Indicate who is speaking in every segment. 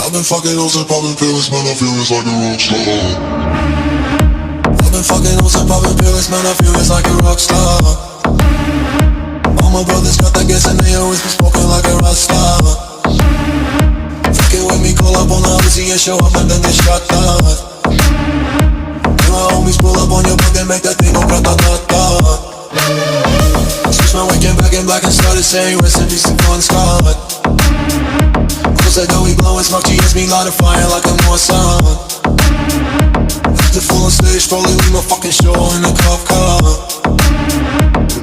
Speaker 1: I've been fucking hoes and popping pills, man, I feel just like a rock star. I've been fucking hoes and popping pills, man, I feel just like a rock star. All my brothers got that gas and they always been smoking like a rock star. Fucking with me, call up on the Uzi and show up and then they shot down. And my homies pull up on your block and make that thing go grata-ta-ta. Switch my weekend back in black and started saying rest in peace to Bon Scott. Close that door, we blowin' smoke, GS me light a fire like a Mossad. After full on stage, probably leave my fucking show in a cop car.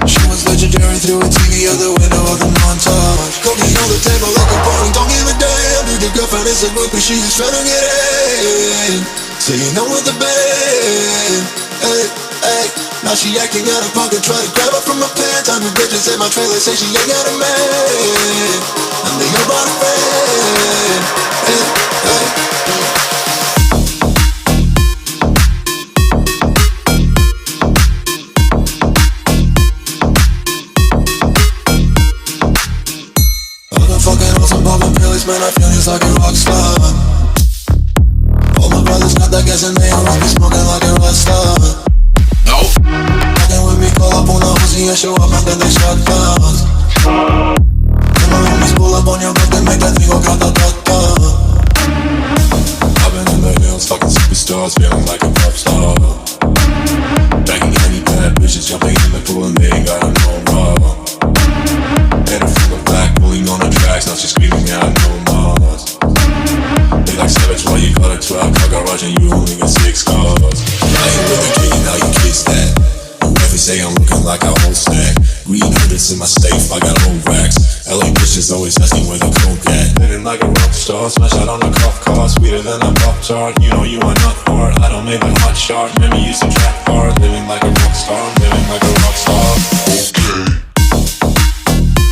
Speaker 1: She was legendary through a TV out the window of the montage. Cocaine on the table like a party, don't give a damn. Dude, your girlfriend is a groupie, she is tryna get in. Saying I'm with the band, hey, hey. Now she acting out of pocket, try to grab her from my pants. I'm the bitches in my trailer, say she ain't got a man, and they know about a friend, hey, hey. I've been fucking hoes and popping pills, man, I feel just like a rock star. All my brothers got that gas and they always be smoking like a rock star. Fucking with me, call up on the Uzi and show up and then they shot down. And my homies pull up on your block and make that thing go grata-ta-ta. I've been in the hills, fucking superstars, feeling like a pop star. Banging any bad bitches, jumping in the pool and they ain't got no more. Head full of black, pulling on the tracks, now she's screaming out no more. They like savage, why you got a 12 car garage and you only got 6 cars. I ain't with the king, now you kiss that. Every say I'm looking like a whole snack. Green hundreds in my safe, I got old racks. LA bitches always asking where the coke at. Living like a rock star, smash out on a cop car. Sweeter than a pop tart, you know you are not hard. I don't make a hot shot, remember used to track hard. Living like a rock star, living like a